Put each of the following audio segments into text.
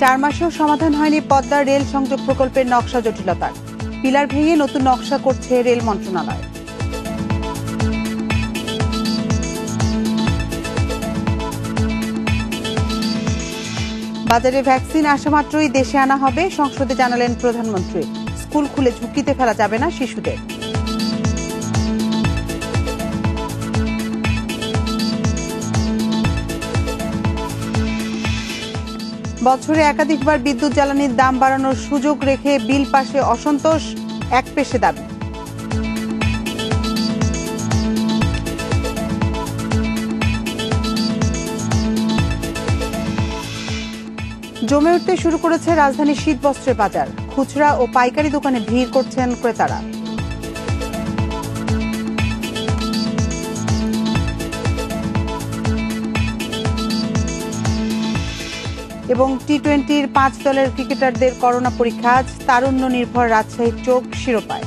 4 মাসেও সমাধান হয়নি পদ্মা রেল সংযোগ প্রকল্পের নকশা জটিলতার। পিলার ভেঙে নতুন নকশা করছে রেল মন্ত্রণালয়। বাজারে ভ্যাকসিন আসা মাত্রই দেশে আনা হবে, সংসদে জানালেন প্রধানমন্ত্রী। স্কুল খুলে ঝুঁকিতে ফেলা যাবে না শিশুদের। বছরে একাধিকবার বিদ্যুৎ জ্বালানির দাম বাড়ানোর সুযোগ রেখে বিল পাশে অসন্তোষ, একপেশে দাবি। জমে উঠতে শুরু করেছে রাজধানীর শীতবস্ত্রের বাজার। খুচরা ও পাইকারি দোকানে ভিড় করছেন ক্রেতারা। এবং টি-20-র 5 দলের ক্রিকেটারদের করোনা পরীক্ষা আজ। তারুণ্য নির্ভর রাজশাহীর চোখ শিরোপায়।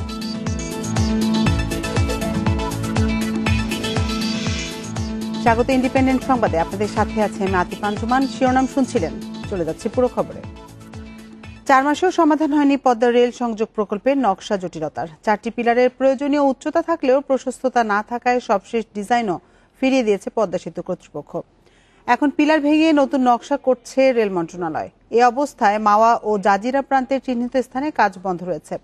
স্বাগত ইন্ডিপেন্ডেন্ট সংবাদে, আপনাদের সাথে আছে আমি আতিফ আঞ্জুমান। শিরোনাম শুনছিলেন, চলে যাচ্ছে পুরো খবরে। 4 মাসেও সমাধান হয়নি পদ্মা রেল সংযোগ প্রকল্পের নকশা জটিলতার। 4টি পিলারের প্রয়োজনীয় উচ্চতা থাকলেও প্রশস্ততা না থাকায় সবশেষ ডিজাইনও ফিরিয়ে দিয়েছে পদ্মা সেতু কর্তৃপক্ষ। এখন পিলার ভেঙে নতুন নকশা করছে রেল মন্ত্রণালয়। এ অবস্থায় মাওয়া ও জাজিরা প্রান্তের চিহ্নিত স্থানে কাজ বন্ধ রয়েছে।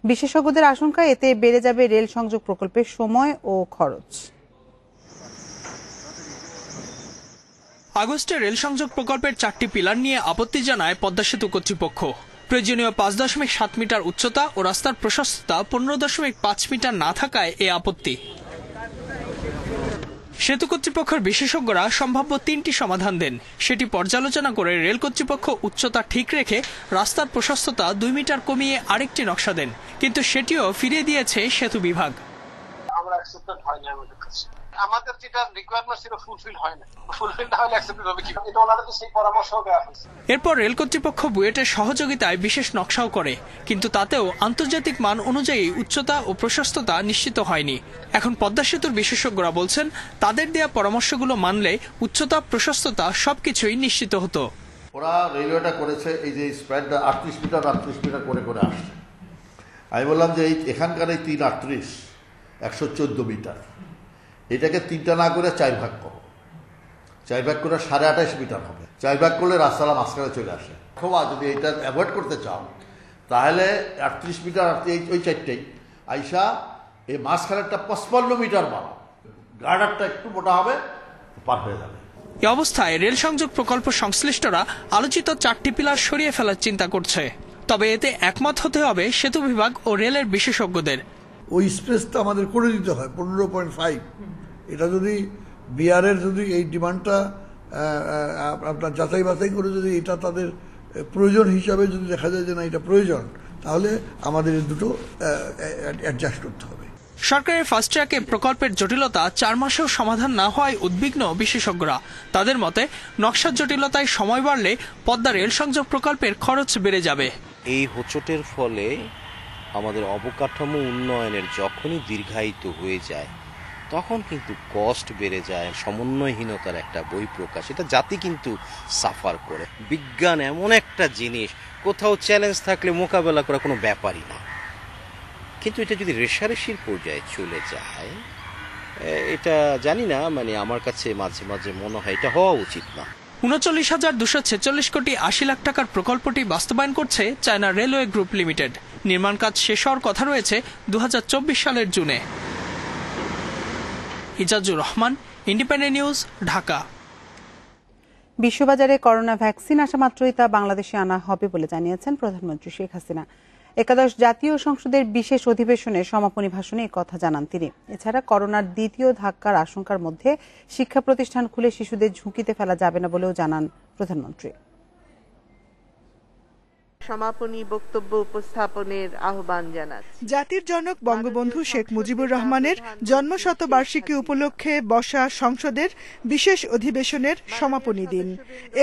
বিশেষজ্ঞদের আশঙ্কা, এতে বেড়ে যাবে রেল সংযোগ প্রকল্পের সময় ও খরচ। আগস্টে রেল সংযোগ প্রকল্পের 4টি পিলার নিয়ে আপত্তি জানায় পদ্মা সেতু কর্তৃপক্ষ। প্রয়োজনীয় 5.7 মিটার উচ্চতা ও রাস্তার প্রশস্ততা 15.5 মিটার না থাকায় এ আপত্তি। সেতু কর্তৃপক্ষের বিশেষজ্ঞরা সম্ভাব্য 3টি সমাধান দেন। সেটি পর্যালোচনা করে রেল কর্তৃপক্ষ উচ্চতা ঠিক রেখে রাস্তার প্রশস্ততা 2 মিটার কমিয়ে আরেকটি নকশা দেন, কিন্তু সেটিও ফিরিয়ে দিয়েছে সেতু বিভাগ। আমাদের যেটা রিকোয়ারমেন্ট ছিল ফুলফিল হয় না, ফুলফিল না হলে অ্যাকসেপ্টেড হবে কি? এটা ওনাদের তো সেই পরামর্শও দেওয়া হয়েছে। এরপর রেল কর্তৃপক্ষ বুয়েটের সহযোগিতায় বিশেষ নকশাও করে, কিন্তু তাতেও আন্তর্জাতিক মান অনুযায়ী উচ্চতা ও প্রশস্ততা নিশ্চিত হয়নি। এখন পদ্মা সেতুর বিশেষজ্ঞরা বলছেন, তাদের দেয়া পরামর্শগুলো মানলে উচ্চতা প্রশস্ততা সবকিছুই নিশ্চিত হতো। ওরা রেলওয়েটা করেছে এই যে স্প্যানটা 38 মিটার করে করে আসছে। আমি বললাম যে এই এখানকার এই 338 114 মিটার, এটাকে 3টা না করে 4 ভাগ করো। 4 ভাগ করে 28.5 মিটার হবে। 4 ভাগ করলে রাস্তাটা মাঝখানে চলে আসে। অথবা যদি এটা অ্যাভয়েড করতে চাও তাহলে 38 মিটার ওই 4টাই আইসা এই মাঝখানেরটা 55 মিটার বাড়াও, গার্ডারটা একটু মোটা হবে, পার হয়ে যাবে। এই অবস্থায় রেল সংযোগ প্রকল্প সংশ্লিষ্টরা আলোচিত 4টি পিলার সরিয়ে ফেলার চিন্তা করছে। তবে এতে একমত হতে হবে সেতু বিভাগ ও রেলের বিশেষজ্ঞদের। ওই স্পেসটা আমাদের করে দিতে হয় 15.5। এটা যদি বিআরের যদি এই ডিমান্ডটা আপনার যাচাই বাছাই করে যদি এটা তাদের প্রয়োজন হিসাবে যদি দেখা যায় যে না এটা প্রয়োজন, তাহলে আমাদের দুটো অ্যাডজাস্ট করতে হবে। সরকারের ফাস্ট ট্র্যাকে প্রকল্পের জটিলতা 4 মাসেও সমাধান না হওয়ায় উদ্বিগ্ন বিশেষজ্ঞরা। তাদের মতে, নকশার জটিলতায় সময় বাড়লে পদ্মা রেল সংযোগ প্রকল্পের খরচ বেড়ে যাবে। এই হোঁচটের ফলে আমাদের অবকাঠামো উন্নয়নের যখনই দীর্ঘায়িত হয়ে যায় তখন কিন্তু কস্ট বেড়ে যায়। সমন্বয়হীনতার একটা বহিঃপ্রকাশ, এটা জাতি কিন্তু সাফার করে। বিজ্ঞান এমন একটা জিনিস, কোথাও চ্যালেঞ্জ থাকলে মোকাবেলা করা কোনো ব্যাপারই না, কিন্তু এটা যদি রেষারেষির পর্যায়ে চলে যায়, এটা জানি না, মানে আমার কাছে মাঝে মাঝে মনে হয় এটা হওয়া উচিত না। 39,246 কোটি 80 লাখ টাকার প্রকল্পটি বাস্তবায়ন করছে চায়না রেলওয়ে গ্রুপ লিমিটেড। নির্মাণ কাজ শেষ হওয়ার কথা রয়েছে 2024 সালের জুনে। Ijajur Rahman, Independent news, Dhaka. বিশ্ববাজারে করোনা ভ্যাকসিন আসা মাত্রই তা বাংলাদেশে আনা হবে বলে জানিয়েছেন প্রধানমন্ত্রী শেখ হাসিনা। একাদশ জাতীয় সংসদের বিশেষ অধিবেশনে সমাপনী ভাষণে কথা জানান তিনি। এছাড়া করোনার দ্বিতীয় ধাক্কার আশঙ্কার মধ্যে শিক্ষা প্রতিষ্ঠান খুলে শিশুদের ঝুঁকিতে ফেলা যাবে না বলেও জানান প্রধানমন্ত্রী। সমাপনী বক্তব্য উপস্থাপনের আহ্বান জানাচ্ছি। জাতির জনক বঙ্গবন্ধু শেখ মুজিবুর রহমানের জন্মশতবার্ষিকী উপলক্ষে বসা সংসদের বিশেষ অধিবেশনের সমাপনী দিন।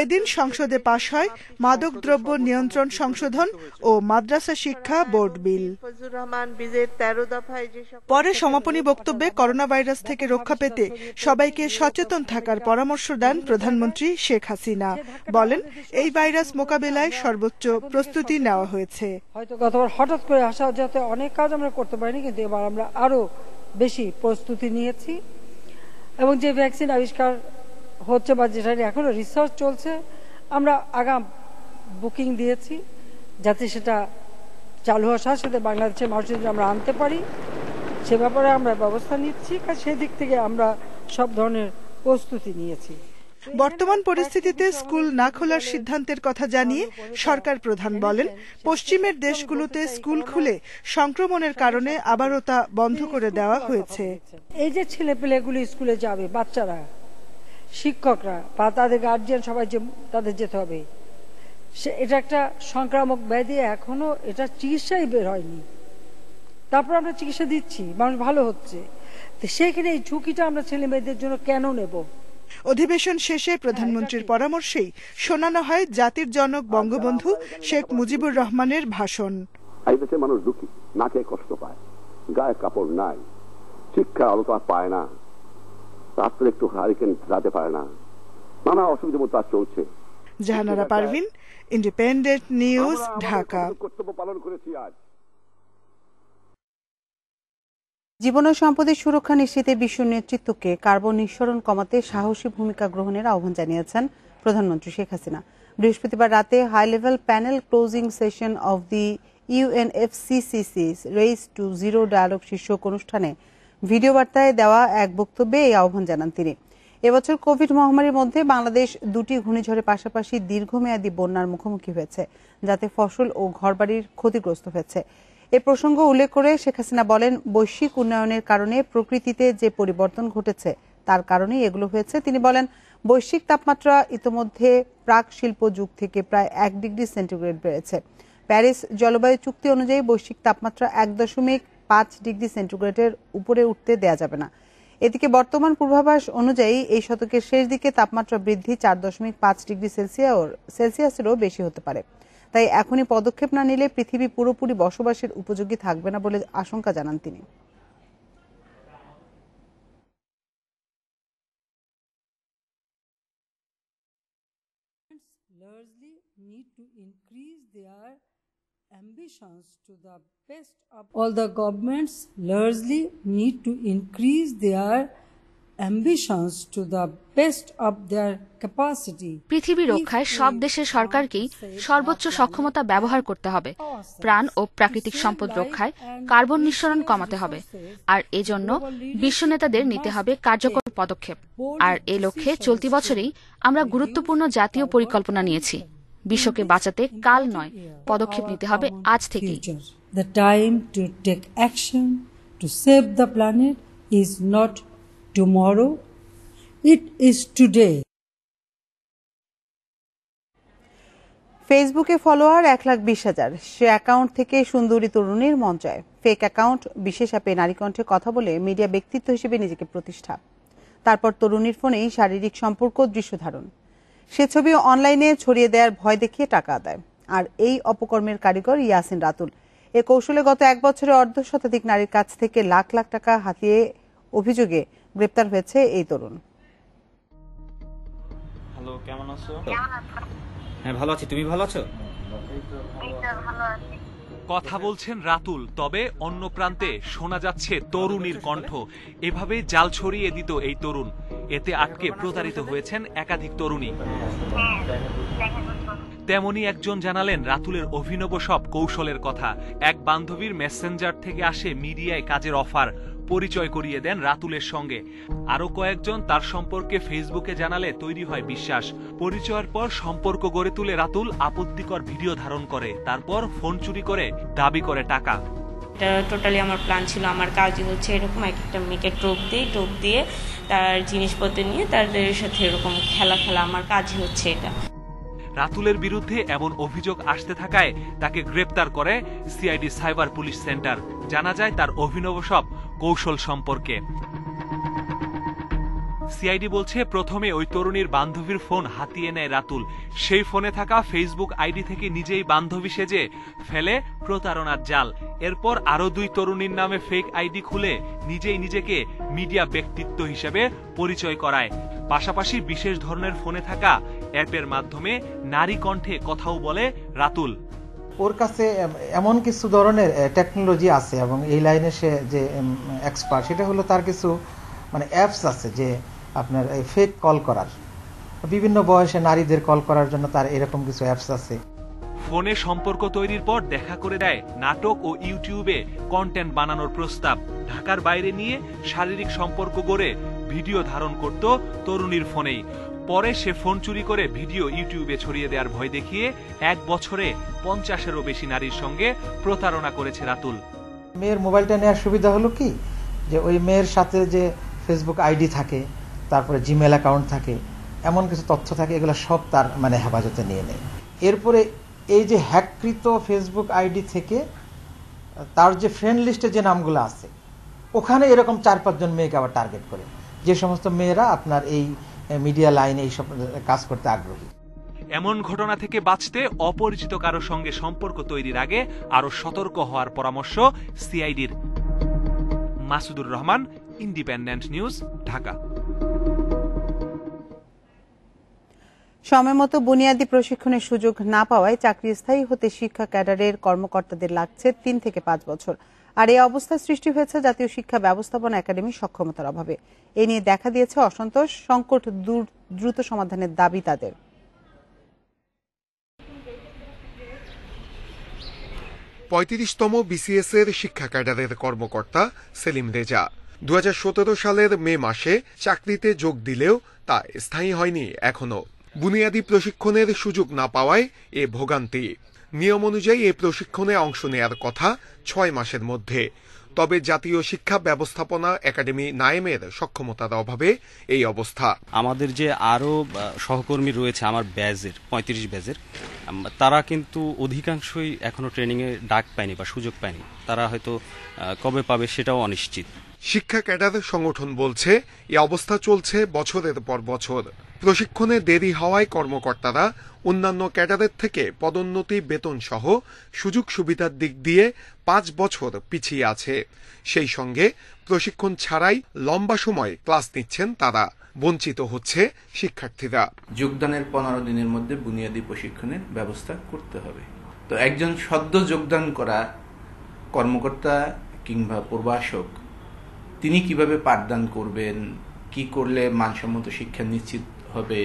এদিন সংসদে পাশ হয় মাদকদ্রব্য নিয়ন্ত্রণ সংশোধন ও মাদ্রাসা শিক্ষা বোর্ড বিল। পরে সমাপনী বক্তব্যে করোনা ভাইরাস থেকে রক্ষা পেতে সবাইকে সচেতন থাকার পরামর্শ দেন প্রধানমন্ত্রী শেখ হাসিনা। বলেন, এই ভাইরাস মোকাবেলায় সর্বোচ্চ প্রস্তুতি নেওয়া হয়েছে। হয়তো গতবার হঠাৎ করে আসা যাতে অনেক কাজ আমরা করতে পারিনি, কিন্তু এবার আমরা আরো বেশি প্রস্তুতি নিয়েছি এবং যে ভ্যাকসিন আবিষ্কার হচ্ছে বা যেটা এখনো রিসার্চ চলছে, আমরা আগাম বুকিং দিয়েছি যাতে সেটা চালু হওয়ার সাথে সাথে বাংলাদেশের মানুষদের আমরা আনতে পারি, সে ব্যাপারে আমরা ব্যবস্থা নিচ্ছি। সেই দিক থেকে আমরা সব ধরনের প্রস্তুতি নিয়েছি। বর্তমান পরিস্থিতিতে স্কুল না খোলার সিদ্ধান্তের কথা জানিয়ে সরকার প্রধান বলেন, পশ্চিমের দেশগুলোতে স্কুল খুলে সংক্রমণের কারণে আবারও তা বন্ধ করে দেওয়া হয়েছে। এই যে ছেলেপেলেগুলি স্কুলে যাবে, বাচ্চারা, শিক্ষকরা বা তাদের গার্জিয়ান সবাই যে তাদের যেতে হবে, এটা একটা সংক্রামক ব্যাধি, এখনো এটা চিকিৎসাই বের হয়নি। তারপর আমরা চিকিৎসা দিচ্ছি, মানুষ ভালো হচ্ছে, তো সেখানে এই ঝুঁকিটা আমরা ছেলে মেয়েদের জন্য কেন নেব? অধিবেশন শেষে প্রধানমন্ত্রীর পরামর্শেই শোনানো হয় জাতির জনক বঙ্গবন্ধু শেখ মুজিবুর রহমানের ভাষণ। এই দেশের মানুষ দুঃখী, না খেয়ে কষ্ট পায়, গায়ে কাপড় নাই, শিক্ষা আলোতা পায় না, রাত্রে একটু হারিকেন রাতে পায় না, নানা অসুবিধা মতো চলছে। Jahanara Parvin, independent news, Dhaka. কর্তব্য পালন করেছি আজ। জীবন ও সম্পদের সুরক্ষা নিশ্চিতে বিশ্ব নেতৃত্বকে কার্বন নিঃসরণ কমাতে সাহসী ভূমিকা গ্রহণের আহ্বান জানিয়েছেন প্রধানমন্ত্রী শেখ হাসিনা। বৃহস্পতিবার রাতে high level panel closing session of the UNFCCC's race to zero dialogue শীর্ষক অনুষ্ঠানে ভিডিও বার্তায় দেওয়া এক বক্তব্যে এই আহ্বান জানান তিনি। এবছর কোভিড মহামারীর মধ্যে বাংলাদেশ দুটি ঘূর্ণিঝড়ের পাশাপাশি দীর্ঘমেয়াদী বন্যার মুখোমুখি হয়েছে, যাতে ফসল ও ঘরবাড়ির ক্ষতিগ্রস্ত হয়েছে। এ প্রসঙ্গ উল্লেখ করে শেখ হাসিনা বলেন, বৈশ্বিক উন্নয়নের কারণে প্রকৃতিতে যে পরিবর্তন ঘটেছে তার কারণেই এগুলো হয়েছে। তিনি বলেন, বৈশ্বিক তাপমাত্রা ইতোমধ্যে প্রাক শিল্প যুগ থেকে প্রায় 1 ডিগ্রি সেন্টিগ্রেড বেড়েছে। প্যারিস জলবায়ু চুক্তি অনুযায়ী বৈশ্বিক তাপমাত্রা 1.5 ডিগ্রি সেন্টিগ্রেডের উপরে উঠতে দেয়া যাবে না। এদিকে বর্তমান পূর্বাভাস অনুযায়ী এই শতকের শেষ দিকে তাপমাত্রা বৃদ্ধি 4.5 ডিগ্রি সেলসিয়াসেরও বেশি হতে পারে। তাই এখনই পদক্ষেপ না নিলে পৃথিবী পুরোপুরি বসবাসের উপযোগী থাকবে না বলে আশঙ্কা জানান তিনি। All the governments largely need to increase their ambitions to the best of their capacity. পৃথিবী রক্ষায় সব দেশের সরকারকেই সর্বোচ্চ সক্ষমতা ব্যবহার করতে হবে। প্রাণ ও প্রাকৃতিক সম্পদ রক্ষায় কার্বন নিঃসরণ কমাতে হবে, আর এজন্য বিশ্ব নেতাদের নিতে হবে কার্যকর পদক্ষেপ। আর এ লক্ষ্যে চলতি বছরেই আমরা গুরুত্বপূর্ণ জাতীয় পরিকল্পনা নিয়েছি। বিশ্বকে বাঁচাতে কাল নয়, পদক্ষেপ নিতে হবে আজ থেকেই। The time to take action to save the planet is not tomorrow, it is today. ফেসবুকে ফলোয়ার 1,20,000, সে অ্যাকাউন্ট থেকে সুন্দরী তরুণীর মন চায়। ফেক অ্যাকাউন্ট বিশেষ অ্যাপে নারী কণ্ঠে কথা বলে মিডিয়া ব্যক্তিত্ব হিসেবে নিজেকে প্রতিষ্ঠা। তারপর তরুণীর ফোনেই শারীরিক সম্পর্ক দৃশ্য ধারণ। সে ছবি অনলাইনে ছড়িয়ে দেওয়ার ভয় দেখিয়ে টাকা আদায়। আর এই অপকর্মের কারিগর ইয়াসিন রাতুল। এ কৌশলে গত 1 বছরে অর্ধশতাধিক নারীর কাছ থেকে লাখ লাখ টাকা হাতিয়ে অভিযোগে গ্রেপ্তার হয়েছে এই তরুণ। হ্যালো, কেমন আছো? হ্যাঁ, ভালো আছি। তুমি ভালো আছো? কথা বলছেন রাতুল, তবে অন্য প্রান্তে শোনা যাচ্ছে তরুণীর কণ্ঠ। এভাবে জাল ছড়িয়ে দিত এই তরুণ। এতে আটকে প্রতারিত হয়েছেন একাধিক তরুণী। তেমনি একজন জানালেন রাতুলের অভিনব সব কৌশলের কথা। এক বান্ধবীর মেসেঞ্জার থেকে আসে মিডিয়ায় কাজের অফার, পরিচয় করিয়ে দেন রাতুলের সঙ্গে। আরো কয়েকজন তার সম্পর্কে ফেসবুকে জানালে তৈরি হয় বিশ্বাস। পরিচয়ের পর সম্পর্ক গড়ে তুলে রাতুল আপত্তিকর ভিডিও ধারণ করে, তারপর ফোন চুরি করে দাবি করে টাকা। এটা টোটালি আমার প্ল্যান ছিল। আমার কাজই হচ্ছে এরকম একটা মেয়েকে টোপ দিয়ে তার জিনিসপত্র নিয়ে তাদের সাথে এরকম খেলা। আমার কাজই হচ্ছে এটা। রাতুলের বিরুদ্ধে এমন অভিযোগ আসতে থাকায় তাকে গ্রেপ্তার করে সিআইডি সাইবার পুলিশ সেন্টার। জানা যায় তার অভিনব সব কৌশল সম্পর্কে। সিআইডি বলছে প্রথমে ওই তরুণীর বান্ধবীর ফোন হাতিয়ে নেয় রাতুল। সেই ফোনে থাকা ফেসবুক আইডি থেকে নিজেই বান্ধবী সেজে ফেলে প্রতারণার জাল। এরপর আরো 2 তরুণীর নামে ফেক আইডি খুলে নিজেই নিজেকে মিডিয়া ব্যক্তিত্ব হিসেবে পরিচয় করায়। পাশাপাশি বিশেষ ধরনের ফোনে থাকা অ্যাপের মাধ্যমে নারী কণ্ঠে কথাও বলে রাতুল। ওর কাছে এমন কিছু ধরনের টেকনোলজি আছে এবং এই লাইনে সে যে এক্সপার্ট, সেটা হলো তার কিছু অ্যাপস আছে যে আপনার ফেক কল করার, বিভিন্ন বয়সে নারীদের কল করার জন্য তার এরকম কিছু অ্যাপস আছে। ফোনে সম্পর্ক তৈরির পর দেখা করে দেয় নাটক ও ইউটিউবে কন্টেন্ট বানানোর প্রস্তাব। ঢাকার বাইরে নিয়ে শারীরিক সম্পর্ক গড়ে ভিডিও ধারণ করত তরুণীর ফোনেই। পরে সে ফোন চুরি করে ভিডিও ইউটিউবে ছড়িয়ে দেওয়ার ভয় দেখিয়ে 1 বছরে 50-এরও বেশি নারীর সঙ্গে প্রতারণা করেছে রাতুল। মেয়ের মোবাইলটা নেওয়ার সুবিধা হলো কি, যে ওই মেয়ের সাথে যে ফেসবুক আইডি থাকে, তারপরে জিমেল অ্যাকাউন্ট থাকে, এমন কিছু তথ্য থাকে, এগুলো সব তার হেফাজতে নিয়ে নেয়। এরপরে এই যে হ্যাককৃত ফেসবুক আইডি থেকে তার যে ফ্রেন্ড লিস্টে যে নামগুলো আছে, ওখানে এরকম 4-5 জন মেয়েকে আবার টার্গেট করে, যে সমস্ত মেয়েরা আপনার এই মিডিয়া লাইনে এইসব কাজ করতে আগ্রহী। এমন ঘটনা থেকে বাঁচতে অপরিচিত কারো সঙ্গে সম্পর্ক তৈরির আগে আরো সতর্ক হওয়ার পরামর্শ সিআইডির। Masudur Rahman, Independent news, Dhaka. সময়মতো বুনিয়াদী প্রশিক্ষণের সুযোগ না পাওয়ায় চাকরি স্থায়ী হতে শিক্ষা ক্যাডারের কর্মকর্তাদের লাগছে 3 থেকে 5 বছর। আর এই অবস্থা সৃষ্টি হয়েছে জাতীয় শিক্ষা ব্যবস্থাপনা একাডেমির সক্ষমতার অভাবে। এ নিয়ে দেখা দিয়েছে অসন্তোষ, সংকট দ্রুত সমাধানের দাবি তাদের। 35তম বিসিএস এর শিক্ষা ক্যাডারের কর্মকর্তা সেলিম রেজা 2017 সালের মে মাসে চাকরিতে যোগ দিলেও তা স্থায়ী হয়নি এখনো। বুনিয়াদী প্রশিক্ষণের সুযোগ না পাওয়ায় এ ভোগান্তি। নিয়ম অনুযায়ী এই প্রশিক্ষণে অংশ নেয়ার কথা 6 মাসের মধ্যে। তবে জাতীয় শিক্ষা ব্যবস্থাপনা একাডেমি নায়েমের সক্ষমতার অভাবে এই অবস্থা। আমাদের যে আরো সহকর্মী রয়েছে আমার ব্যাচের 35 ব্যাচের, তারা কিন্তু অধিকাংশই এখনো ট্রেনিং এ ডাক পায়নি বা সুযোগ পায়নি। তারা হয়তো কবে পাবে সেটাও অনিশ্চিত। শিক্ষা ক্যাডার সংগঠন বলছে এই অবস্থা চলছে বছরের পর বছর। প্রশিক্ষণে দেরি হওয়ায় কর্মকর্তারা অন্যান্য ক্যাডারের থেকে পদোন্নতি, বেতন সহ সুযোগ সুবিধার দিক দিয়ে 5 বছর পিছিয়ে আছে। সেই সঙ্গে প্রশিক্ষণ ছাড়াই লম্বা সময় ক্লাস নিচ্ছেন তারা। বঞ্চিত হচ্ছে শিক্ষার্থীরা। যোগদানের 15 দিনের মধ্যে বুনিয়াদী প্রশিক্ষণের ব্যবস্থা করতে হবে। তো একজন সদ্য যোগদান করা কর্মকর্তা কিংবা প্রভাষক তিনি কিভাবে পাঠদান করবেন, কি করলে মানসম্মত শিক্ষা নিশ্চিত হবে,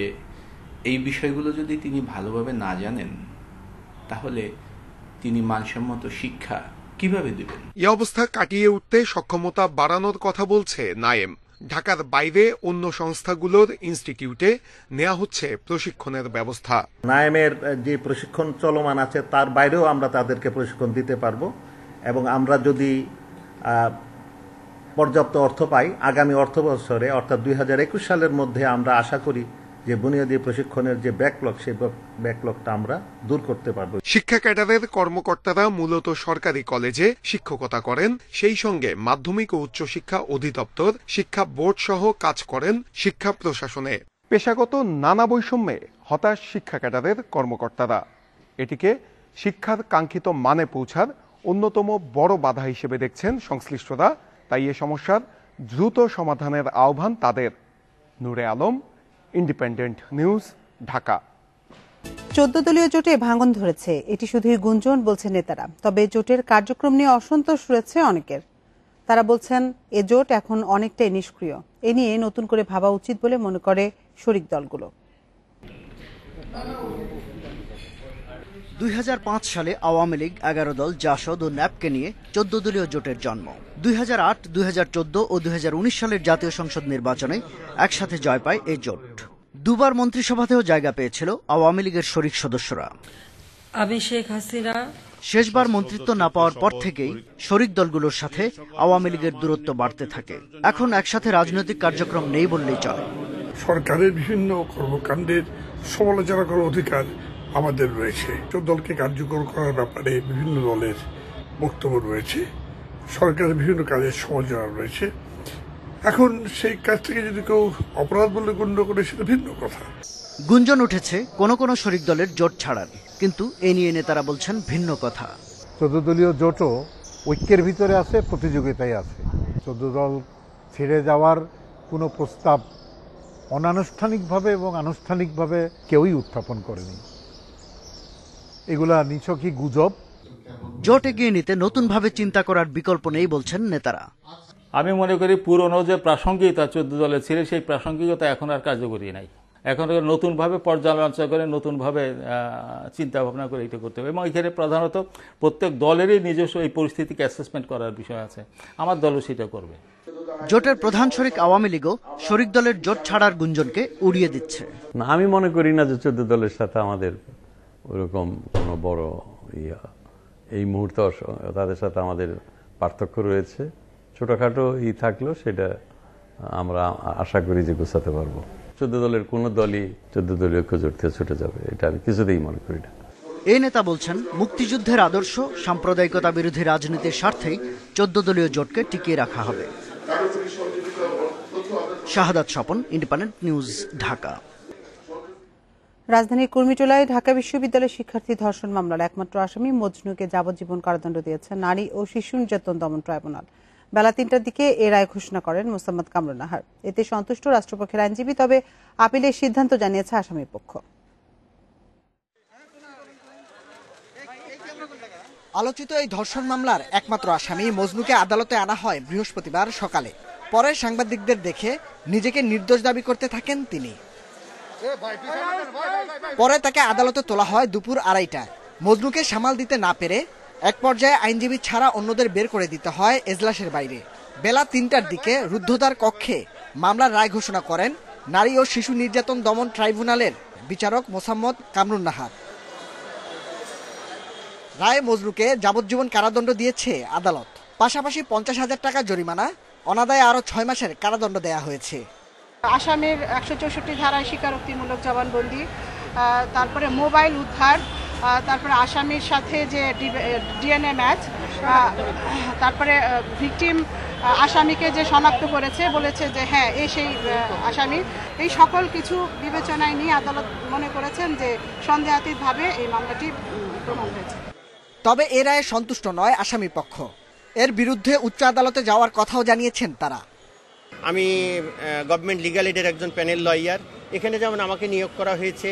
এই বিষয়গুলো যদি তিনি ভালোভাবে না জানেন তাহলে তিনি মানসম্মত শিক্ষা কিভাবে দেবেন? এই অবস্থা কাটিয়ে উঠতে সক্ষমতা বাড়ানোর কথা বলছে নায়েম। ঢাকার বাইরে অন্য সংস্থাগুলোর ইনস্টিটিউটে নেওয়া হচ্ছে প্রশিক্ষণের ব্যবস্থা। নায়েমের যে প্রশিক্ষণ চলমান আছে তার বাইরেও আমরা তাদেরকে প্রশিক্ষণ দিতে পারবো এবং আমরা যদি পর্যাপ্ত অর্থ পাই আগামী অর্থ বছরে অর্থাৎ 2021 সালের মধ্যে আমরা আশা করি যে বুনিয়াদী প্রশিক্ষণের যে ব্যাকলগ সেই ব্যাকলগটা আমরা দূর করতে পারবো। শিক্ষা ক্যাডারের কর্মকর্তারা মূলত সরকারি কলেজে শিক্ষকতা করেন, সেই সঙ্গে মাধ্যমিক ও উচ্চশিক্ষা অধিদপ্তর, শিক্ষা বোর্ড সহ কাজ করেন শিক্ষা প্রশাসনে। পেশাগত নানা বৈষম্যে হতাশ শিক্ষা ক্যাডারের কর্মকর্তারা। এটিকে শিক্ষার কাঙ্ক্ষিত মানে পৌঁছার অন্যতম বড় বাধা হিসেবে দেখছেন সংশ্লিষ্টরা। তাই এ সমস্যার দ্রুত সমাধানের আহ্বান তাদের। নূরে আলম, ইন্ডিপেন্ডেন্ট নিউজ, ঢাকা। 14 দলীয় জোটে ভাঙন ধরেছে, এটি শুধুই গুঞ্জন বলছেন নেতারা। তবে জোটের কার্যক্রম নিয়ে অসন্তোষ রয়েছে অনেকের। তারা বলছেন এ জোট এখন অনেকটাই নিষ্ক্রিয়। এ নিয়ে নতুন করে ভাবা উচিত বলে মনে করে শরিক দলগুলো। 2005 সালে আওয়ামী লীগ 11 দল, জাসদ ও ন্যাপকে নিয়ে 14 দলীয় জোটের জন্ম। 2008, 2014 ও 2019 সালের জাতীয় সংসদ নির্বাচনে একসাথে জয় পায় এই জোট। দুবার মন্ত্রিসভাতেও জায়গা পেয়েছিল আওয়ামী লীগের শরিক সদস্যরা। আমি শেখ হাসিনা শেষবার মন্ত্রিত্ব না পাওয়ার পর থেকেই শরিক দলগুলোর সাথে আওয়ামী লীগের দূরত্ব বাড়তে থাকে। এখন একসাথে রাজনৈতিক কার্যক্রম নেই বললেই চলে। সরকারের বিভিন্ন কর্মকাণ্ডের সমালোচনা করার অধিকার আমাদের রয়েছে। দলকে কার্যকর করার ব্যাপারে বিভিন্ন দলের বক্তব্য রয়েছে, সরকারের বিভিন্ন কাজের সমালোচনা রয়েছে। এখন সেই কাজ থেকে যদি কেউ অপরাধ বলে গণ্য করে সেটা ভিন্ন কথা। গুঞ্জন উঠেছে কোনো কোনো শরিক দলের জোট ছাড়ার, কিন্তু এ নিয়ে নেতারা বলছেন ভিন্ন কথা। 14 দলীয় জোটও ঐক্যের ভিতরে আছে, প্রতিযোগিতায় আছে। 14 দল ছেড়ে যাওয়ার কোনো প্রস্তাব অনানুষ্ঠানিকভাবে এবং আনুষ্ঠানিকভাবে কেউই উত্থাপন করেনি। এগুলা নিছকই গুজব। জোট এগিয়ে নিতে নতুনভাবে চিন্তা করার বিকল্প নেই বলছেন নেতারা। আমি মনে করি পুরনো যে প্রাসঙ্গিকতা 14 দলের ছিল, সেই প্রাসঙ্গিকতা এখন আর কার্যকরী নাই। এখন নতুনভাবে পর্যালোচনা করে, নতুনভাবে চিন্তা ভাবনা করে এটা করতে হবে। এবং এখানে প্রধানত প্রত্যেক দলেরই নিজস্ব এই পরিস্থিতিকে অ্যাসেসমেন্ট করার বিষয় আছে। আমার দলও সেটা করবে। জোটের প্রধান শরিক আওয়ামী লীগও শরিক দলের জোট ছাড়ার গুঞ্জনকে উড়িয়ে দিচ্ছে। না, আমি মনে করি না যে 14 দলের সাথে আমাদের ওরকম কোনো বড় এই মুহূর্তে তাদের সাথে আমাদের পার্থক্য রয়েছে। ছোটখাটো থাকলেও সেটা আমরা আশা করি যে গোছাতে পারবো। 14 দলের কোনো দলই 14 দলীয় ঐক্য জোট থেকে ছুটে যাবে, এটা আমি কিছুতেই মনে করি না। এই নেতা বলছেন, মুক্তিযুদ্ধের আদর্শ, সাম্প্রদায়িকতা বিরোধী রাজনীতির স্বার্থেই 14 দলীয় জোটকে টিকিয়ে রাখা হবে। শাহাদাত স্বপন, ইন্ডিপেন্ডেন্ট নিউজ, ঢাকা। রাজধানীর কুর্মিটোলায় ঢাকা বিশ্ববিদ্যালয়ের শিক্ষার্থী ধর্ষণ মামলার একমাত্র আসামি মজনুকে যাবজ্জীবন কারাদণ্ড দিয়েছে নারী ও শিশু নির্যাতন দমন ট্রাইব্যুনাল। বেলা 3টার দিকে এ রায় ঘোষণা করেন মোসাম্মদ কামরুন নাহার। এতে সন্তুষ্ট রাষ্ট্রপক্ষের আইনজীবী, তবে আপিলের সিদ্ধান্ত জানিয়েছে আসামি পক্ষ। আলোচিত এই ধর্ষণ মামলার একমাত্র আসামি মজনুকে আদালতে আনা হয় বৃহস্পতিবার সকালে। পরে সাংবাদিকদের দেখে নিজেকে নির্দোষ দাবি করতে থাকেন তিনি। পরে তাকে আদালতে তোলা হয় দুপুর 2:30টায়। মজনুকে সামাল দিতে না পেরে এক পর্যায়ে আইনজীবী ছাড়া অন্যদের বের করে দিতে হয় এজলাসের বাইরে। বেলা 3টার দিকে রুদ্ধদ্বার কক্ষে মামলার রায় ঘোষণা করেন নারী ও শিশু নির্যাতন দমন ট্রাইব্যুনালের বিচারক মোসাম্মদ কামরুন নাহার। রায়ে মজনুকে যাবজ্জীবন কারাদণ্ড দিয়েছে আদালত। পাশাপাশি 50,000 টাকা জরিমানা, অনাদায়ে আরও 6 মাসের কারাদণ্ড দেয়া হয়েছে। আসামির 164 ধারায় স্বীকারোক্তিমূলক জবানবন্দি, তারপরে মোবাইল উদ্ধার, তারপরে আসামির সাথে যে ডিএনএ ম্যাচ, তারপরে ভিকটিম আসামিকে যে শনাক্ত করেছে, বলেছে যে হ্যাঁ এই সেই আসামি, এই সকল কিছু বিবেচনায় নিয়ে আদালত মনে করেছেন যে সন্দেহাতীতভাবে এই মামলাটি প্রমাণ হয়েছে। তবে এ রায়ে সন্তুষ্ট নয় আসামি পক্ষ। এর বিরুদ্ধে উচ্চ আদালতে যাওয়ার কথাও জানিয়েছেন তারা। আমি গভর্নমেন্ট লিগ্যাল এডের একজন প্যানেল লয়ার। এখানে যেমন আমাকে নিয়োগ করা হয়েছে,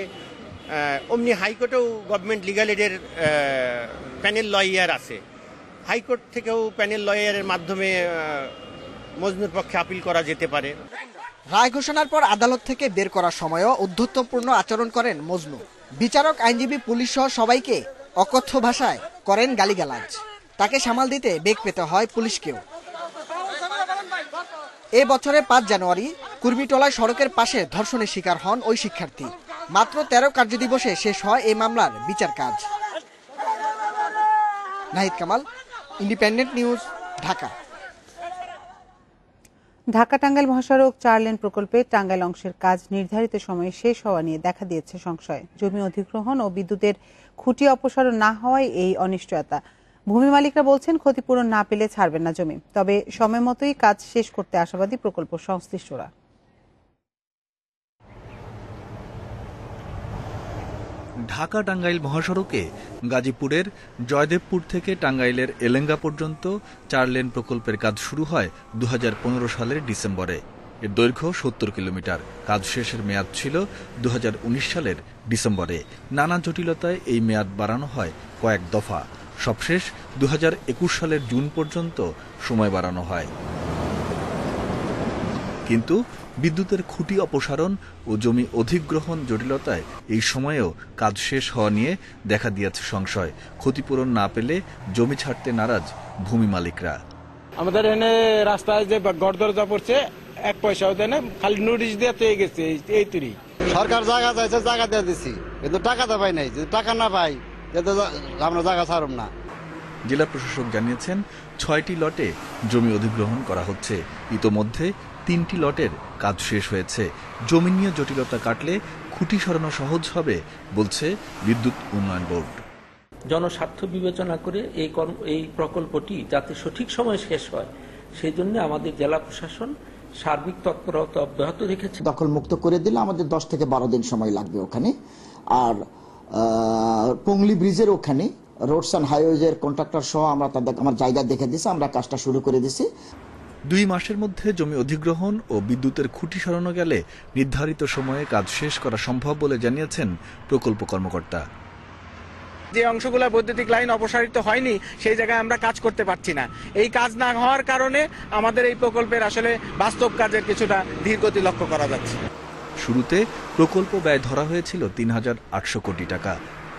অমনি হাইকোর্টেও গভর্নমেন্ট লিগ্যাল এডের প্যানেল লয়ার আছে। হাইকোর্ট থেকেও প্যানেল লয়ারের মাধ্যমে মজনুর পক্ষে আপিল করা যেতে পারে। রায় ঘোষণার পর আদালত থেকে বের করার সময়ও ঔদ্ধত্যপূর্ণ আচরণ করেন মজনু। বিচারক, আইনজীবী, পুলিশ সহ সবাইকে অকথ্য ভাষায় করেন গালিগালাজ। তাকে সামাল দিতে বেগ পেতে হয় পুলিশকেও। এ বছরের 5 জানুয়ারি কুর্মিটোলায় সড়কের পাশে ধর্ষণের শিকার হন ওই শিক্ষার্থী। মাত্র 13 কার্যদিবসে শেষ হয় এই মামলার বিচার কাজ। Nahid Kamal, Independent news, Dhaka. ঢাকা টাঙ্গাইল মহাসড়ক 4 লেন প্রকল্পে টাঙ্গাইল অংশের কাজ নির্ধারিত সময়ে শেষ হওয়া নিয়ে দেখা দিয়েছে সংশয়। জমি অধিগ্রহণ ও বিদ্যুতের খুঁটি অপসারণ না হওয়ায় এই অনিশ্চয়তা। ভূমি মালিকরা বলছেন ক্ষতিপূরণ না পেলে ছাড়বেন না জমি, তবে সময় মতোই কাজ শেষ করতে আশাবাদী প্রকল্প সংশ্লিষ্টরা। ঢাকা টাঙ্গাইল মহাসড়কে গাজীপুরের জয়দেবপুর থেকে টাঙ্গাইলের এলেঙ্গা পর্যন্ত 4 লেন প্রকল্পের কাজ শুরু হয় 2015 সালের ডিসেম্বরে। এর দৈর্ঘ্য 70 কিলোমিটার। কাজ শেষের মেয়াদ ছিল 2019 সালের ডিসেম্বরে। নানা জটিলতায় এই মেয়াদ বাড়ানো হয় কয়েক দফা। সবশেষ 2021 সালের জুন পর্যন্ত সময় বাড়ানো হয়। কিন্তু বিদ্যুতের খুঁটি অপসারণ ও জমি অধিগ্রহণ জটিলতায় এই সময়েও কাজ শেষ হওয়া নিয়ে দেখা দিয়েছে সংশয়। ক্ষতিপূরণ না পেলে জমি ছাড়তে নারাজ ভূমি মালিকরা। আমাদের এখানে রাস্তায় যে গড়দরজা পড়ছে, 1 পয়সাও দেয় না, খালি নোটিশ দিয়ে পেয়ে গেছে। এই তুই সরকার জায়গা চাইছে, জায়গা দিয়ে দিচ্ছি, কিন্তু টাকা তো পাই নাই। যদি টাকা না পাই আমরা জায়গা ছাড়ব না। জেলা প্রশাসক জানিয়েছেন 6টি লটে জমি অধিগ্রহণ করা হচ্ছে। ইতোমধ্যে 3টি লটের কাজ শেষ হয়েছে। জমি নিয়ে জটিলতা কাটলে খুঁটি সরানো সহজ হবে বলছে বিদ্যুৎ উন্নয়ন বোর্ড। জনস্বার্থ বিবেচনা করে এই প্রকল্পটি যাতে সঠিক সময়ে শেষ হয় সেই জন্য আমাদের জেলা প্রশাসন সার্বিক তৎপরতা অব্যাহত রেখেছে। দখল মুক্ত করে দিলে আমাদের 10 থেকে 12 দিন সময় লাগবে ওখানে। আর পংলি ব্রিজের ওখানে রোডস অ্যান্ড হাইওয়েজ এর কন্ট্রাক্টর সহ আমরা আমার জায়গা দেখে দিয়েছি, আমরা কাজটা শুরু করে দিয়েছি। 2 মাসের মধ্যে জমি অধিগ্রহণ ও বিদ্যুতের খুঁটি সরানো গেলে নির্ধারিত সময়ে কাজ শেষ করা সম্ভব বলে জানিয়েছেন প্রকল্প কর্মকর্তা। যে অংশগুলো বৈদ্যুতিক লাইন অপসারিত হয়নি সেই জায়গায় আমরা কাজ করতে পারছি না। এই কাজ না হওয়ার কারণে আমাদের এই প্রকল্পের আসলে বাস্তব কাজের কিছুটা ধীরগতি লক্ষ্য করা যাচ্ছে। শুরুতে প্রকল্প ব্যয় ধরা হয়েছিল ৩,৮০০ কোটি টাকা,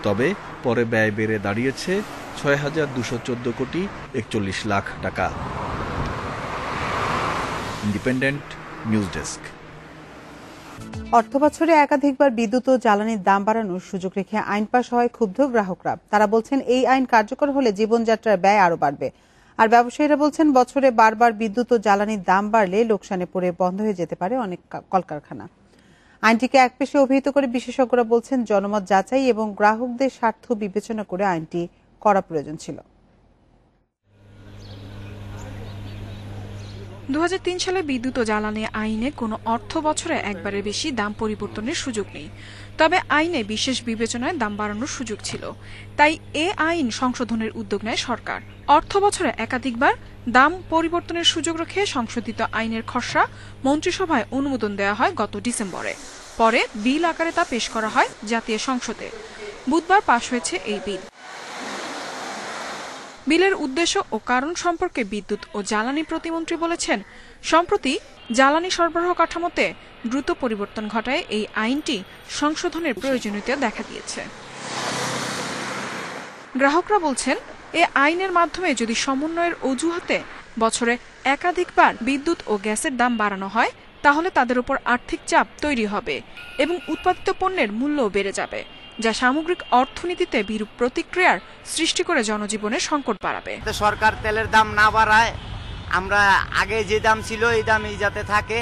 তবে পরে ব্যয় বেড়ে দাঁড়িয়েছে ৬,২১৪ কোটি ৪১ লাখ টাকা। Independent news desk. অর্থবছরে একাধিকবার বিদ্যুৎ ও জ্বালানির দাম বাড়ানোর সুযোগ রেখে আইন পাশ হওয়ায় ক্ষুব্ধ গ্রাহকরা। তারা বলছেন এই আইন কার্যকর হলে জীবনযাত্রার ব্যয় আরো বাড়বে। আর ব্যবসায়ীরা বলছেন বছরে বারবার বিদ্যুৎ ও জ্বালানির দাম বাড়লে লোকসানে পড়ে বন্ধ হয়ে যেতে পারে অনেক কলকারখানা। আইনটিকে একপেশে অভিহিত করে বিশেষজ্ঞরা বলছেন জনমত যাচাই এবং গ্রাহকদের স্বার্থ বিবেচনা করে আইনটি করা প্রয়োজন ছিল। 2003 সালে বিদ্যুৎ ও জ্বালানি আইনে কোনো অর্থ বছরে একবারের বেশি দাম পরিবর্তনের সুযোগ নেই, তবে আইনে বিশেষ বিবেচনায় দাম বাড়ানোর সুযোগ ছিল। তাই এ আইন সংশোধনের উদ্যোগ নেয় সরকার। অর্থ বছরে একাধিকবার দাম পরিবর্তনের সুযোগ রেখে সংশোধিত আইনের খসড়া মন্ত্রিসভায় অনুমোদন দেওয়া হয় গত ডিসেম্বরে। পরে বিল আকারে তা পেশ করা হয় জাতীয় সংসদে। বুধবার পাশ হয়েছে এই বিল। বিলের উদ্দেশ্য ও কারণ সম্পর্কে বিদ্যুৎ ও জ্বালানি প্রতিমন্ত্রী বলেছেন, সম্প্রতি জ্বালানি সরবরাহ কাঠামোতে দ্রুত পরিবর্তন ঘটায় এই আইনটি সংশোধনের প্রয়োজনীয়তা দেখা দিয়েছে। গ্রাহকরা বলছেন, এ আইনের মাধ্যমে যদি সমন্বয়ের অজুহাতে বছরে একাধিকবার বিদ্যুৎ ও গ্যাসের দাম বাড়ানো হয় তাহলে তাদের উপর আর্থিক চাপ তৈরি হবে এবং উৎপাদিত পণ্যের মূল্যও বেড়ে যাবে, যা সামগ্রিক অর্থনীতিতে বিরূপ প্রতিক্রিয়ার সৃষ্টি করে জনজীবনে সংকট বাড়াবে। সরকার তেলের দাম না বাড়ায়, আমরা আগে যে দাম ছিল এই দামই যাতে থাকে,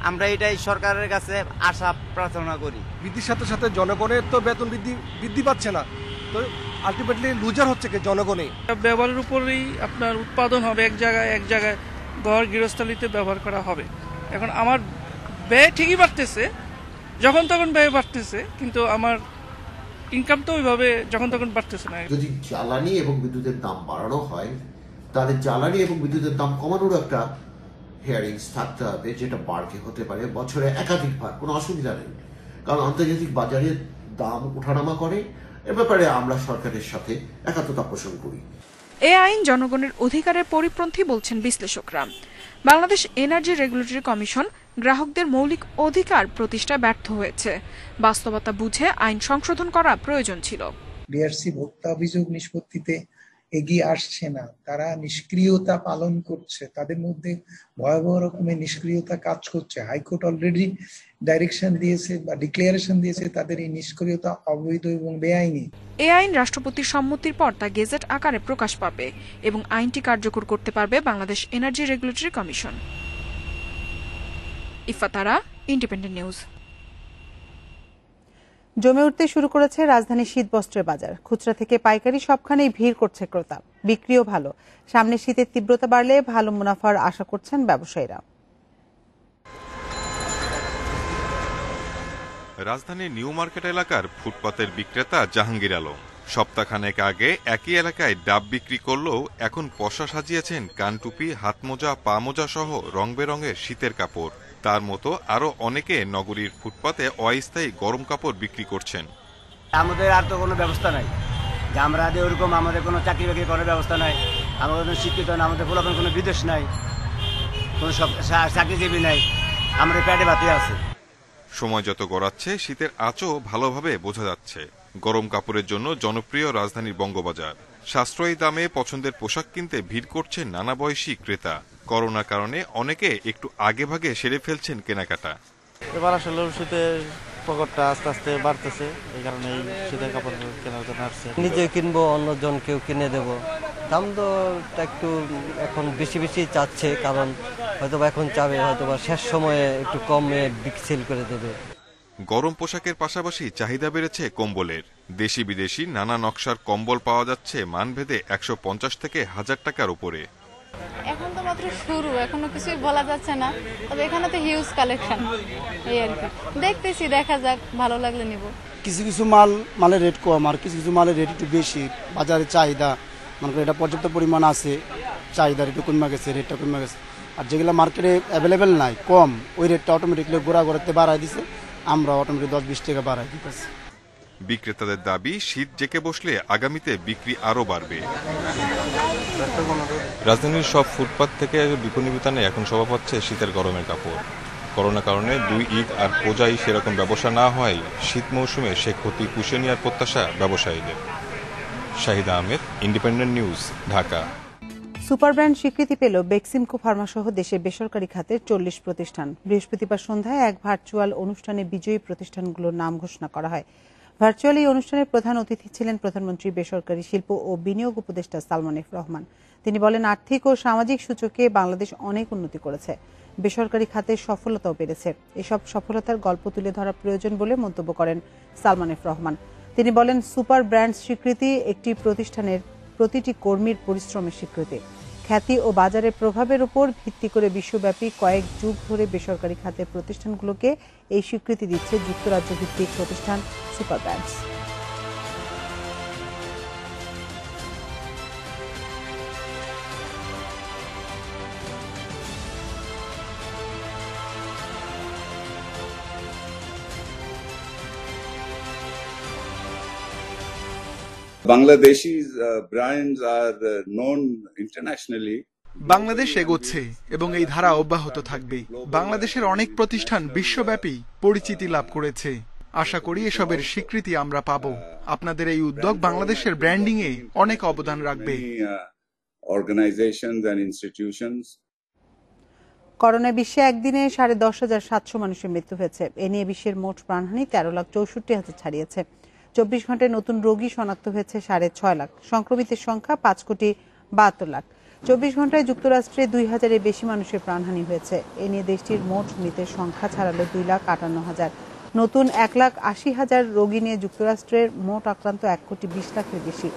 আমরা এটাই সরকারের কাছে আশা প্রার্থনা করি। বৃদ্ধির সাথে সাথে জনগণের তো বেতন বৃদ্ধি পাচ্ছে না, তো আলটিমেটলি লুজার হচ্ছে কি জনগণই। ব্যবহারের উপরেই আপনার উৎপাদন হবে, এক জায়গায় ঘর গৃহস্থালিতে ব্যবহার করা হবে। এখন আমার ব্যয় ঠিকই বাড়তেছে, যখন তখন ব্যয় বাড়তেছে, কিন্তু আমার ইনকাম তো ওইভাবে যখন তখন বাড়তেছে না। যদি জ্বালানি এবং বিদ্যুতের দাম বাড়ানো হয় তাহলে জ্বালানি এবং বিদ্যুতের দাম কমানোর একটা হিয়ারিংস থাকতে হবে, যেটা বাড়তে হতে পারে বছরে একাধিকবার, কোনো অসুবিধা নেই, কারণ আন্তর্জাতিক বাজারে দাম ওঠানামা করে। এ ব্যাপারে আমরা সরকারের সাথে একাত্মতা পোষণ করি। এ আইন জনগণের অধিকারের পরিপন্থী বলছেন বিশ্লেষকরা। বাংলাদেশ এনার্জি রেগুলেটরি কমিশন গ্রাহকদের মৌলিক অধিকার প্রতিষ্ঠায় ব্যর্থ হয়েছে। বাস্তবতা বুঝে আইন সংশোধন করা প্রয়োজন ছিল। ডিআরসি ভোক্তা অভিযোগ নিষ্পত্তিতে এগিয়ে আসছে না, তারা নিষ্ক্রিয়তা পালন করছে, তাদের মধ্যে ভয়াবহ রকমের নিষ্ক্রিয়তা কাজ করছে। হাইকোর্ট অলরেডি ডাইরেকশন দিয়েছে বা ডিক্লারেশন দিয়েছে তাদের এই নিষ্ক্রিয়তা অবৈধ এবং বেআইনি। এই আইন রাষ্ট্রপতির সম্মতির পর তা গেজেট আকারে প্রকাশ পাবে এবং আইনটি কার্যকর করতে পারবে Bangladesh energy regulatory commission. ইফাতারা, independent news. জমে উঠতে শুরু করেছে রাজধানীর শীতবস্ত্রের বাজার। খুচরা থেকে পাইকারি সবখানেই ভিড় করছে ক্রেতা। বিক্রিও ভালো। সামনে শীতের তীব্রতা বাড়লে ভালো মুনাফার আশা করছেন ব্যবসায়ীরা। রাজধানীর নিউ মার্কেট এলাকার ফুটপাতের বিক্রেতা জাহাঙ্গীর আলম সপ্তাহখানেক আগে একই এলাকায় ডাব বিক্রি করলেও এখন পসরা সাজিয়েছেন কানটুপি, হাতমোজা, পা মোজা সহ রং বেরঙের শীতের কাপড়। তার মতো আরো অনেকে নগরীর ফুটপাতে অস্থায়ী গরম কাপড় বিক্রি করছেন। আমাদের আর তো কোনো ব্যবস্থা নাই, যে আমরা ওরকম আমাদের কোনো চাকরি বাকরি করার ব্যবস্থা নাই, আমাদের কোনো শিক্ষিত না, আমাদের ফুলাফান কোনো বিদেশ নাই, কোনো চাকরিজীবী নাই, আমরা পেটে ভাতে আছে। সময় যত গড়াচ্ছে শীতের আঁচও ভালোভাবে বোঝা যাচ্ছে। গরম কাপড়ের জন্য জনপ্রিয় রাজধানীর বঙ্গবাজার। সাশ্রয়ী দামে পছন্দের পোশাক কিনতে ভিড় করছেন নানা বয়সী ক্রেতা। করোনার কারণে অনেকে একটু আগে ভাগে সেরে ফেলছেন কেনাকাটা। এবার আসলে শীতের পকেটটা আস্তে আস্তে বাড়তেছে, এই কারণে এই শীতের কাপড় কেনার জন্য আসছে। নিজে কিনবো, অন্যজন কেউ কিনে দেব। দাম দরটা একটু এখন বেশি বেশি চাচ্ছে, কারণ হয়তোবা এখন চাবে হয়তোবা শেষ সময়ে একটু কমে সেল করে দেবে। গরম পোশাকের পাশাপাশি চাহিদা বেড়েছে কম্বলের। দেশি বিদেশি নানা নকশার কম্বল পাওয়া যাচ্ছে মানভেদে 150 থেকে 1000 টাকার উপরে। এখন তো মাত্র শুরু, এখনো কিছুই বলা যাচ্ছে না, তবে এখানে তো হিউজ কালেকশন, এই আর কি দেখতেছি, দেখা যাক, ভালো লাগলে নিব। কিছু কিছু মালের রেট কম, আর কিছু কিছু মালের রেট একটু বেশি। বাজারে চাহিদা মানে এটা পর্যাপ্ত পরিমাণ আছে, চাহিদা একটু কমে গেছে, রেটটা কমে গেছে। আর যেগুলো মার্কেটে অ্যাভেলেবেল নাই, কম, ওই রেটটা অটোমেটিকলি গোড়া গোড়াতে বাড়াই দিছে, আমরা অটোমেটিক 10-20 টাকা বাড়াই দিতেছি। বিক্রেতাদের দাবি, শীত জেকে বসলে আগামীতে বিক্রি আরো বাড়বে। রাজধানীর সব ফুটপাত থেকে বিপণী বিতানে এখন শোভা পাচ্ছে শীতের গরমের কাপড়। করোনা কারণে 2 ঈদ আর পূজায় সেরকম ব্যবসা না হয় শীত মৌসুমে সে ক্ষতি পুষে নেওয়ার প্রত্যাশা ব্যবসায়ীদের। Shahid Ahmed, independent news, Dhaka. Super brand স্বীকৃতি পেল বেক্সিমকো ফার্মা সহ দেশের বেসরকারি খাতের 40 প্রতিষ্ঠান। বৃহস্পতিবার সন্ধ্যায় এক ভার্চুয়াল অনুষ্ঠানে বিজয়ী প্রতিষ্ঠানগুলোর নাম ঘোষণা করা হয়। ভার্চুয়াল এই অনুষ্ঠানের প্রধান অতিথি ছিলেন প্রধানমন্ত্রী বেসরকারি শিল্প ও বিনিয়োগ উপদেষ্টা সালমান এফ রহমান। তিনি বলেন, আর্থিক ও সামাজিক সূচকে বাংলাদেশ অনেক উন্নতি করেছে, বেসরকারি খাতের সফলতাও বেড়েছে। এসব সফলতার গল্প তুলে ধরা প্রয়োজন বলে মন্তব্য করেন সালমান এফ রহমান। তিনি বলেন, সুপার ব্র্যান্ড স্বীকৃতি একটি প্রতিষ্ঠানের প্রতিটি কর্মীর পরিশ্রমের স্বীকৃতি। খ্যাতি ও বাজারের প্রভাবের উপর ভিত্তি করে বিশ্বব্যাপী কয়েক যুগ ধরে বেসরকারি খাতের প্রতিষ্ঠানগুলোকে এই স্বীকৃতি দিচ্ছে যুক্তরাজ্য ভিত্তিক প্রতিষ্ঠান super brands. Bangladeshi's brands are known internationally. Bangladesh এগোচ্ছে এবং এই ধারা অব্যাহত থাকবে। বাংলাদেশের অনেক প্রতিষ্ঠান বিশ্বব্যাপী পরিচিতি লাভ করেছে। আশা করি এসবের স্বীকৃতি আমরা পাব। আপনাদের এই উদ্যোগ বাংলাদেশের ব্র্যান্ডিং এ অনেক অবদান রাখবে। Organizations and institutions. করোনা বিশ্বে একদিনে 10,700 মানুষের মৃত্যু হয়েছে। এ নিয়ে বিশ্বের মোট প্রাণহানি 13,64,000 ছাড়িয়েছে। 24 ঘন্টায় নতুন রোগী শনাক্ত হয়েছে 6.5 লাখ। সংক্রমিতের সংখ্যা 5,72,00,000। 24 ঘন্টায় যুক্তরাষ্ট্রে 2,000-এর বেশি মানুষের প্রাণহানি হয়েছে। এ নিয়ে দেশটির মোট মৃতের সংখ্যা ছাড়ালো 2,58,000। নতুন 1,80,000 রোগী নিয়ে যুক্তরাষ্ট্রের মোট আক্রান্ত 1,20,00,000-এর বেশি।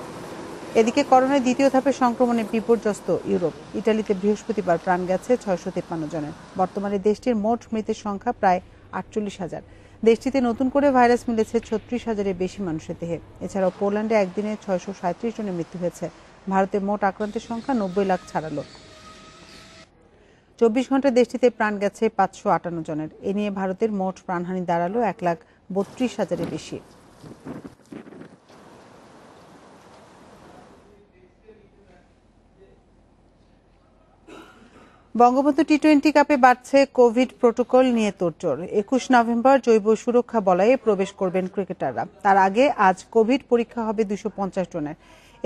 এদিকে করোনার দ্বিতীয় ধাপে সংক্রমণে বিপর্যস্ত ইউরোপ। ইটালিতে বৃহস্পতিবার প্রাণ গেছে 653 জনের। বর্তমানে দেশটির মোট মৃতের সংখ্যা প্রায় 48,000। দেশটিতে নতুন করে ভাইরাস মিলেছে 36,000-এর বেশি মানুষের দেহে। এছাড়াও পোল্যান্ডে একদিনে 637 জনের মৃত্যু হয়েছে। ভারতে মোট আক্রান্তের সংখ্যা 90 লাখ ছাড়ালো। 24 ঘন্টায় দেশটিতে প্রাণ গেছে 558 জনের। এ নিয়ে ভারতের মোট প্রাণহানি দাঁড়ালো 1,32,000-এর বেশি। বঙ্গবন্ধু টি-20 কাপে বাড়ছে কোভিড প্রোটোকল নিয়ে তোড়জোড়। 21 নভেম্বর জৈব সুরক্ষা বলয়ে প্রবেশ করবেন ক্রিকেটাররা। তার আগে আজ কোভিড পরীক্ষা হবে 250 জনের।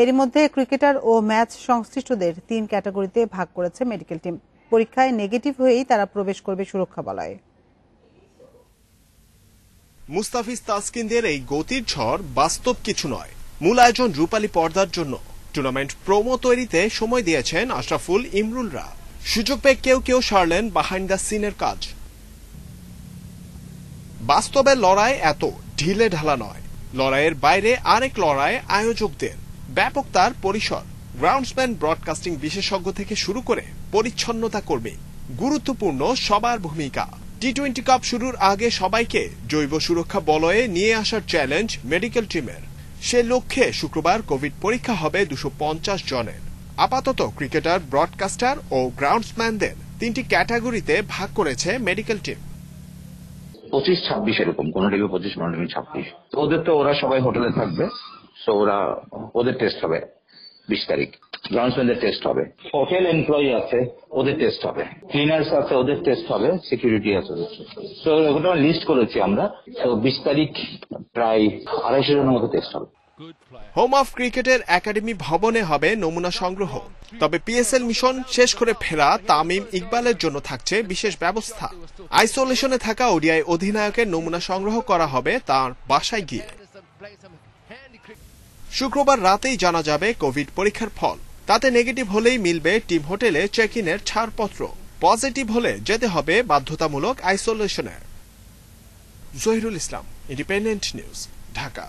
এর মধ্যে ক্রিকেটার ও ম্যাচ সংশ্লিষ্টদের 3 ক্যাটাগরিতে ভাগ করেছে মেডিকেল টিম। পরীক্ষায় নেগেটিভ হয়েই তারা প্রবেশ করবে সুরক্ষা বলয়ে। মুস্তাফিজ তাসকিনদের এই গতির ঝড় বাস্তব কিছু নয়, মূল আয়োজন রূপালী পর্দার জন্য। টুর্নামেন্ট প্রোমো তৈরিতে সময় দিয়েছেন আশরাফুল, ইমরুলরা। সুযোগ পেয়ে কেউ কেউ সারলেন বিহাইন্ড দ্য সিনের কাজ। বাস্তবে লড়াই এত ঢিলে ঢালা নয়। লড়াইয়ের বাইরে আরেক লড়াই আয়োজকদের। ব্যাপক তার পরিসর। গ্রাউন্ডসম্যান, ব্রডকাস্টিং বিশেষজ্ঞ থেকে শুরু করে পরিচ্ছন্নতা কর্মী, গুরুত্বপূর্ণ সবার ভূমিকা। টি-20 কাপ শুরুর আগে সবাইকে জৈব সুরক্ষা বলয়ে নিয়ে আসার চ্যালেঞ্জ মেডিকেল টিমের। সে লক্ষ্যে শুক্রবার কোভিড পরীক্ষা হবে 250 জনের। আপাতত ক্রিকেটার, ব্রডকাস্টার ও গ্রাউন্ডসম্যানদের 3টি ক্যাটাগরিতে ভাগ করেছে মেডিকেল টিম। 25-26 এরকম, কোন টিমে 25, কোন টিমে 26। ওদের তো ওরা সবাই হোটেলে থাকবে, তো ওদের টেস্ট হবে 20 তারিখ। গ্রাউন্ডসম্যানদের টেস্ট হবে, হোটেল এমপ্লয়ি আছে ওদের টেস্ট হবে, ক্লিনার্স আছে ওদের টেস্ট হবে, সিকিউরিটি আছে ওদের। তো ওটা লিস্ট করেছি আমরা। তো 20 তারিখ প্রায় 250 জনের মতো টেস্ট হবে। হোম অফ ক্রিকেটের একাডেমি ভবনে হবে নমুনা সংগ্রহ। তবে পিএসএল মিশন শেষ করে ফেরা তামিম ইকবালের জন্য থাকছে বিশেষ ব্যবস্থা। আইসোলেশনে থাকা ওডিআই অধিনায়কের নমুনা সংগ্রহ করা হবে তার বাসায় গিয়ে। শুক্রবার রাতেই জানা যাবে কোভিড পরীক্ষার ফল। তাতে নেগেটিভ হলেই মিলবে টিম হোটেলে চেক ইনের ছাড়পত্র, পজিটিভ হলে যেতে হবে বাধ্যতামূলক আইসোলেশনে। জহিরুল ইসলাম, ইন্ডিপেন্ডেন্ট নিউজ, ঢাকা।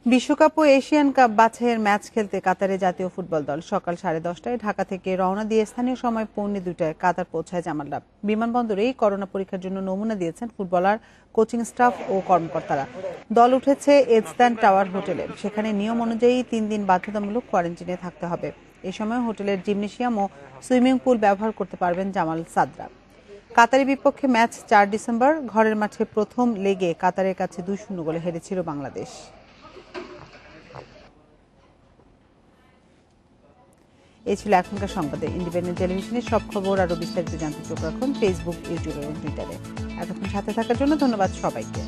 বিশ্বকাপ ও এশিয়ান কাপ বাছাইয়ের ম্যাচ খেলতে কাতারে জাতীয় ফুটবল দল সকাল 10:30টায় ঢাকা থেকে রওনা দিয়ে স্থানীয় সময় পৌনে 2টায় কাতার পৌঁছায় জামালরা। বিমানবন্দরেই করোনা পরীক্ষার জন্য নমুনা দিয়েছেন ফুটবলার, কোচিং স্টাফ ও কর্মকর্তারা। দল উঠেছে এজদান টাওয়ার হোটেলে। সেখানে নিয়ম অনুযায়ী 3 দিন বাধ্যতামূলক কোয়ারেন্টিনে থাকতে হবে। এই সময় হোটেলের জিমনেশিয়াম ও সুইমিং পুল ব্যবহার করতে পারবেন জামাল সাদরা। কাতারের বিপক্ষে ম্যাচ 4 ডিসেম্বর। ঘরের মাঠে প্রথম লেগে কাতারের কাছে 2-0 গোলে হেরেছিল বাংলাদেশ। এই ছিল এখনকার সংবাদে। ইন্ডিপেন্ডেন্ট টেলিভিশনের সব খবর আরো বিস্তারিত জানতে চোখ রাখুন ফেসবুক, ইউটিউব এবং টুইটারে। এতক্ষণ সাথে থাকার জন্য ধন্যবাদ সবাইকে।